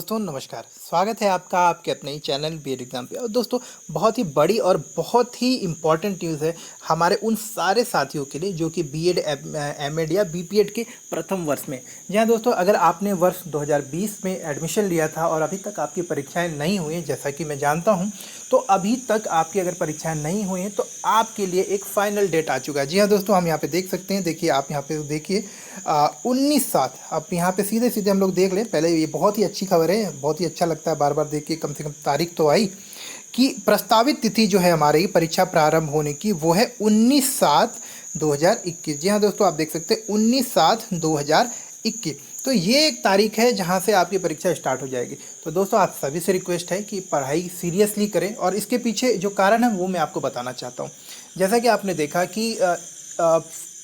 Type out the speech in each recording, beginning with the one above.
दोस्तों नमस्कार। स्वागत है आपका आपके अपने ही चैनल बीएड एग्जाम पे। और दोस्तों बहुत ही बड़ी और बहुत ही इम्पॉर्टेंट न्यूज़ है हमारे उन सारे साथियों के लिए जो कि बीएड एमएड या बीपीएड के प्रथम वर्ष में। जी हाँ दोस्तों, अगर आपने वर्ष 2020 में एडमिशन लिया था और अभी तक आपकी परीक्षाएं नहीं हुई हैं, जैसा कि मैं जानता हूं, तो अभी तक आपकी अगर परीक्षाएं नहीं हुई हैं तो आपके लिए एक फाइनल डेट आ चुका है। जी हाँ दोस्तों, हम यहाँ पे देख सकते हैं। देखिए, आप यहाँ पे देखिए 19/7। अब यहाँ पे सीधे सीधे हम लोग देख लें। पहले ये बहुत ही अच्छी खबर है, बहुत ही अच्छा लगता है बार बार देख के। कम से कम तारीख तो आई कि प्रस्तावित तिथि जो है हमारी परीक्षा प्रारंभ होने की वो है 19/7/2021। जी हाँ दोस्तों, आप देख सकते हैं 19/7/2021। तो ये एक तारीख है जहाँ से आपकी परीक्षा स्टार्ट हो जाएगी। तो दोस्तों आप सभी से रिक्वेस्ट है कि पढ़ाई सीरियसली करें, और इसके पीछे जो कारण है वो मैं आपको बताना चाहता हूँ। जैसा कि आपने देखा कि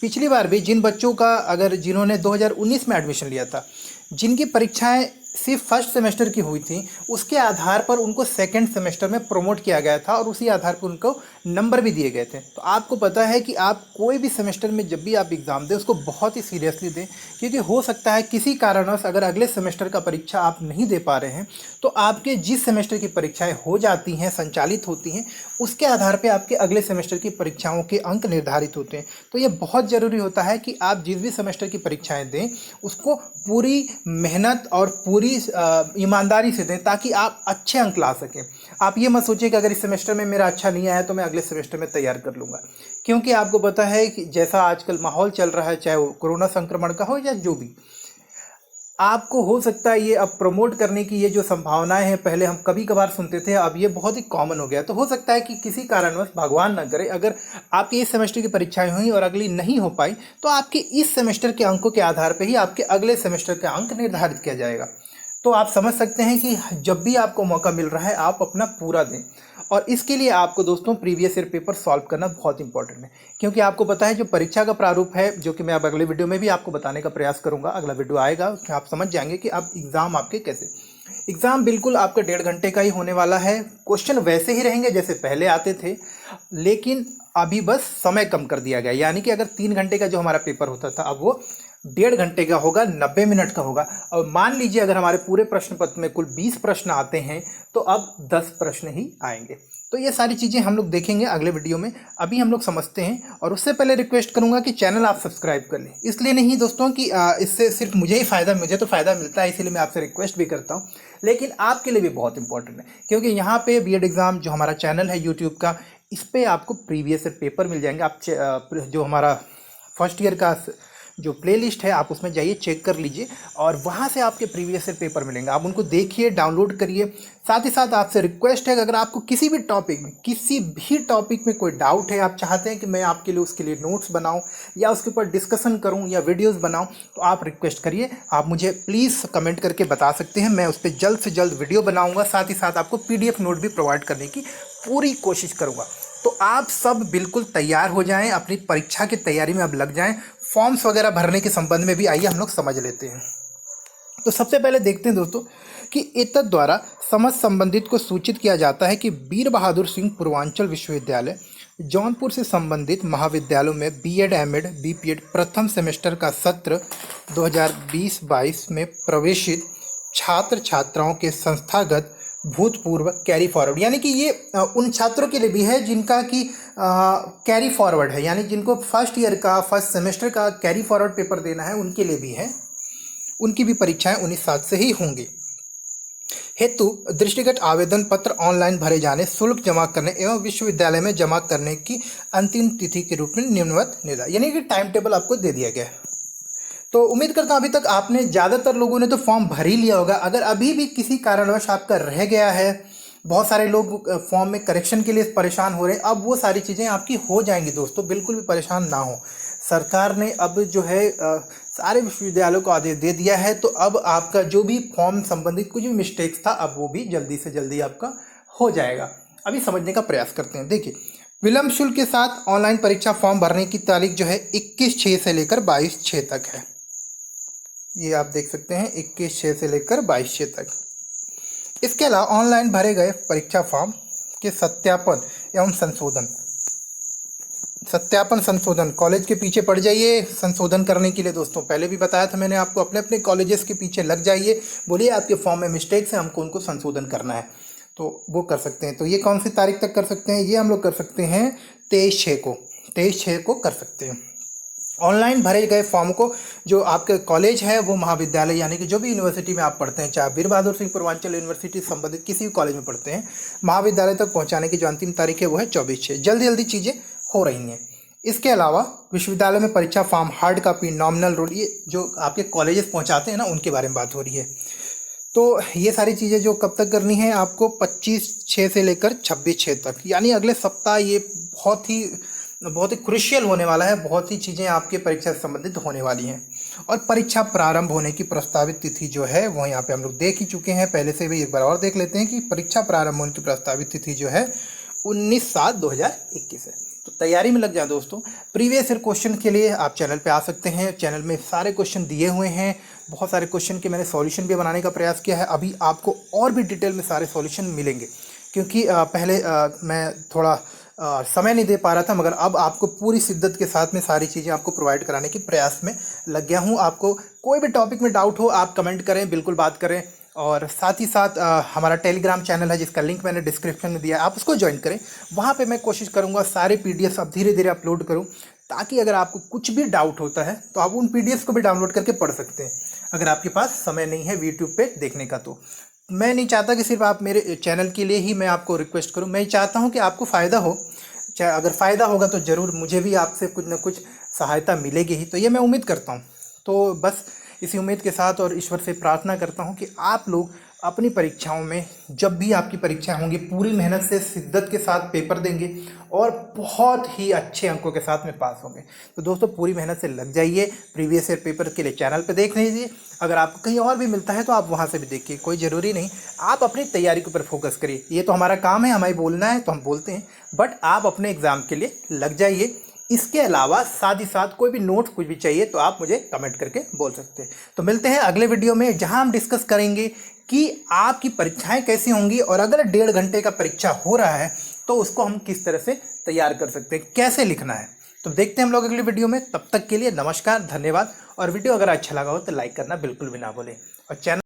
पिछली बार भी जिन बच्चों का जिन्होंने 2019 में एडमिशन लिया था, जिनकी परीक्षाएं सिर्फ फर्स्ट सेमेस्टर की हुई थी, उसके आधार पर उनको सेकंड सेमेस्टर में प्रमोट किया गया था और उसी आधार पर उनको नंबर भी दिए गए थे। तो आपको पता है कि आप कोई भी सेमेस्टर में जब भी आप एग्ज़ाम दें उसको बहुत ही सीरियसली दें, क्योंकि हो सकता है किसी कारणवश अगर अगले सेमेस्टर का परीक्षा आप नहीं दे पा रहे हैं तो आपके जिस सेमेस्टर की परीक्षाएं हो जाती हैं, संचालित होती हैं, उसके आधार पर आपके अगले सेमेस्टर की परीक्षाओं के अंक निर्धारित होते हैं। तो ये बहुत ज़रूरी होता है कि आप जिस भी सेमेस्टर की परीक्षाएं दें उसको पूरी मेहनत और पूरी ईमानदारी से दें, ताकि आप अच्छे अंक ला सकें। आप ये मत सोचिए कि अगर इस सेमेस्टर में मेरा अच्छा नहीं आया तो मैं अगले सेमेस्टर में तैयार कर लूँगा, क्योंकि आपको पता है कि जैसा आजकल माहौल चल रहा है, चाहे वो कोरोना संक्रमण का हो या जो भी, आपको हो सकता है ये अब प्रमोट करने की ये जो संभावनाएं हैं, पहले हम कभी कभार सुनते थे, अब ये बहुत ही कॉमन हो गया। तो हो सकता है कि किसी कारणवश, भगवान न करे, अगर आपकी इस सेमेस्टर की परीक्षाएं हुई और अगली नहीं हो पाई तो आपके इस सेमेस्टर के अंकों के आधार पर ही आपके अगले सेमेस्टर का अंक निर्धारित किया जाएगा। तो आप समझ सकते हैं कि जब भी आपको मौका मिल रहा है आप अपना पूरा दें। और इसके लिए आपको दोस्तों प्रीवियस ईयर पेपर सॉल्व करना बहुत इंपॉर्टेंट है, क्योंकि आपको पता है जो परीक्षा का प्रारूप है, जो कि मैं अब अगले वीडियो में भी आपको बताने का प्रयास करूंगा। अगला वीडियो आएगा उसमें आप समझ जाएंगे कि अब एग्ज़ाम आपके कैसे। एग्ज़ाम बिल्कुल आपका 1.5 घंटे का ही होने वाला है। क्वेश्चन वैसे ही रहेंगे जैसे पहले आते थे, लेकिन अभी बस समय कम कर दिया गया। यानी कि अगर 3 घंटे का जो हमारा पेपर होता था, अब वो 1.5 घंटे का होगा, 90 मिनट का होगा। और मान लीजिए अगर हमारे पूरे प्रश्न पत्र में कुल 20 प्रश्न आते हैं तो अब 10 प्रश्न ही आएंगे। तो ये सारी चीज़ें हम लोग देखेंगे अगले वीडियो में। अभी हम लोग समझते हैं, और उससे पहले रिक्वेस्ट करूंगा कि चैनल आप सब्सक्राइब कर लें। इसलिए नहीं दोस्तों कि इससे सिर्फ मुझे ही फ़ायदा, मुझे तो फ़ायदा मिलता है, इसीलिए मैं आपसे रिक्वेस्ट भी करता हूँ, लेकिन आपके लिए भी बहुत इंपॉर्टेंट है, क्योंकि यहाँ पे बीएड एग्ज़ाम जो हमारा चैनल है यूट्यूब का, इस पर आपको प्रीवियस पेपर मिल जाएंगे। आप जो हमारा फर्स्ट ईयर का जो प्लेलिस्ट है आप उसमें जाइए, चेक कर लीजिए, और वहाँ से आपके प्रीवियस ईयर पेपर मिलेंगे। आप उनको देखिए, डाउनलोड करिए। साथ ही साथ आपसे रिक्वेस्ट है कि अगर आपको किसी भी टॉपिक में कोई डाउट है, आप चाहते हैं कि मैं आपके लिए उसके लिए नोट्स बनाऊं या उसके ऊपर डिस्कशन करूं या वीडियोस बनाऊं, तो आप रिक्वेस्ट करिए। आप मुझे प्लीज़ कमेंट करके बता सकते हैं, मैं उस पर जल्द से जल्द वीडियो बनाऊँगा। साथ ही साथ आपको PDF नोट भी प्रोवाइड करने की पूरी कोशिश करूँगा। तो आप सब बिल्कुल तैयार हो जाएं, अपनी परीक्षा की तैयारी में अब लग जाएं। फॉर्म्स वगैरह भरने के संबंध में भी आइए हम लोग समझ लेते हैं। तो सबसे पहले देखते हैं दोस्तों कि एतद द्वारा समस्त संबंधित को सूचित किया जाता है कि वीर बहादुर सिंह पूर्वांचल विश्वविद्यालय जौनपुर से संबंधित महाविद्यालयों में बीएड एमएड बीपीएड प्रथम सेमेस्टर का सत्र 2020-22 में प्रवेशित छात्र छात्राओं के संस्थागत भूतपूर्व कैरी फॉरवर्ड, यानी कि ये उन छात्रों के लिए भी है जिनका कि कैरी फॉरवर्ड है, यानी जिनको फर्स्ट ईयर का फर्स्ट सेमेस्टर का कैरी फॉरवर्ड पेपर देना है, उनके लिए भी है। उनकी भी परीक्षाएं 19/7 से ही होंगी। हेतु दृष्टिगत आवेदन पत्र ऑनलाइन भरे जाने, शुल्क जमा करने एवं विश्वविद्यालय में जमा करने की अंतिम तिथि के रूप में निम्नवत निर्धारित, यानी कि टाइम टेबल आपको दे दिया गया है। तो उम्मीद करता हूँ अभी तक आपने, ज़्यादातर लोगों ने तो फॉर्म भर ही लिया होगा। अगर अभी भी किसी कारणवश आपका रह गया है, बहुत सारे लोग फॉर्म में करेक्शन के लिए परेशान हो रहे हैं, अब वो सारी चीज़ें आपकी हो जाएंगी दोस्तों, बिल्कुल भी परेशान ना हो। सरकार ने अब जो है सारे विश्वविद्यालयों को आदेश दे दिया है, तो अब आपका जो भी फॉर्म संबंधित कुछ भी मिस्टेक्स था, अब वो भी जल्दी से जल्दी आपका हो जाएगा। अभी समझने का प्रयास करते हैं। देखिए, विलंब शुल्क के साथ ऑनलाइन परीक्षा फॉर्म भरने की तारीख जो है 21/6 से लेकर 22/6 तक है। ये आप देख सकते हैं 21/6 से लेकर 22/6 तक। इसके अलावा ऑनलाइन भरे गए परीक्षा फॉर्म के सत्यापन एवं संशोधन सत्यापन संशोधन, कॉलेज के पीछे पड़ जाइए संशोधन करने के लिए दोस्तों। पहले भी बताया था मैंने आपको, अपने अपने कॉलेजेस के पीछे लग जाइए, बोलिए आपके फॉर्म में मिस्टेक्स हैं, हमको उनको संशोधन करना है, तो वो कर सकते हैं। तो ये कौन सी तारीख तक कर सकते हैं? ये हम लोग कर सकते हैं 23/6 को, 23/6 को कर सकते हैं। ऑनलाइन भरे गए फॉर्म को जो आपके कॉलेज है वो महाविद्यालय यानी कि जो भी यूनिवर्सिटी में आप पढ़ते हैं, चाहे वीर बहादुर सिंह पूर्वांचल यूनिवर्सिटी संबंधित किसी भी कॉलेज में पढ़ते हैं, महाविद्यालय तक पहुंचाने की जो अंतिम तारीख है वो है 24/6। जल्दी जल्दी चीज़ें हो रही हैं। इसके अलावा विश्वविद्यालय में परीक्षा form, hard copy, nominal roll, ये जो आपके कॉलेजेस पहुँचाते हैं ना, उनके बारे में बात हो रही है। तो ये सारी चीज़ें जो कब तक करनी है आपको, 25/6 से लेकर 26/6 तक, यानी अगले सप्ताह ये बहुत ही क्रुशियल होने वाला है। बहुत सी चीज़ें आपके परीक्षा से संबंधित होने वाली हैं। और परीक्षा प्रारंभ होने की प्रस्तावित तिथि जो है वो यहाँ पे हम लोग देख ही चुके हैं पहले से भी, एक बार और देख लेते हैं कि परीक्षा प्रारंभ होने की प्रस्तावित तिथि जो है 19/7/2021 है। तो तैयारी में लग जाए दोस्तों। प्रीवियस ईयर क्वेश्चन के लिए आप चैनल पे आ सकते हैं, चैनल में सारे क्वेश्चन दिए हुए हैं। बहुत सारे क्वेश्चन के मैंने सॉल्यूशन भी बनाने का प्रयास किया है। अभी आपको और भी डिटेल में सारे सॉल्यूशन मिलेंगे, क्योंकि पहले मैं थोड़ा समय नहीं दे पा रहा था, मगर अब आपको पूरी शिद्दत के साथ में सारी चीज़ें आपको प्रोवाइड कराने के प्रयास में लग गया हूँ। आपको कोई भी टॉपिक में डाउट हो आप कमेंट करें, बिल्कुल बात करें। और साथ ही साथ हमारा टेलीग्राम चैनल है जिसका लिंक मैंने डिस्क्रिप्शन में दिया है, आप उसको ज्वाइन करें। वहाँ पे मैं कोशिश करूँगा सारे PDF अब धीरे धीरे अपलोड करूँ, ताकि अगर आपको कुछ भी डाउट होता है तो आप उन PDF को भी डाउनलोड करके पढ़ सकते हैं, अगर आपके पास समय नहीं है यूट्यूब पे देखने का। तो मैं नहीं चाहता कि सिर्फ आप मेरे चैनल के लिए ही मैं आपको रिक्वेस्ट करूं, मैं चाहता हूं कि आपको फ़ायदा हो। चाहे अगर फ़ायदा होगा तो ज़रूर मुझे भी आपसे कुछ ना कुछ सहायता मिलेगी ही, तो ये मैं उम्मीद करता हूं। तो बस इसी उम्मीद के साथ और ईश्वर से प्रार्थना करता हूं कि आप लोग अपनी परीक्षाओं में, जब भी आपकी परीक्षाएं होंगी, पूरी मेहनत से शिद्दत के साथ पेपर देंगे और बहुत ही अच्छे अंकों के साथ में पास होंगे। तो दोस्तों पूरी मेहनत से लग जाइए। प्रीवियस ईयर पेपर के लिए चैनल पे देख लीजिए, अगर आपको कहीं और भी मिलता है तो आप वहाँ से भी देखिए, कोई ज़रूरी नहीं। आप अपनी तैयारी के ऊपर फोकस करिए, ये तो हमारा काम है, हमें बोलना है तो हम बोलते हैं, बट आप अपने एग्ज़ाम के लिए लग जाइए। इसके अलावा साथ ही साथ कोई भी नोट कुछ भी चाहिए तो आप मुझे कमेंट करके बोल सकते हैं। तो मिलते हैं अगले वीडियो में, जहां हम डिस्कस करेंगे कि आपकी परीक्षाएं कैसी होंगी, और अगर 1.5 घंटे का परीक्षा हो रहा है तो उसको हम किस तरह से तैयार कर सकते हैं, कैसे लिखना है। तो देखते हैं हम लोग अगली वीडियो में। तब तक के लिए नमस्कार, धन्यवाद। और वीडियो अगर अच्छा लगा हो तो लाइक करना बिल्कुल भी ना भूलें, और चैनल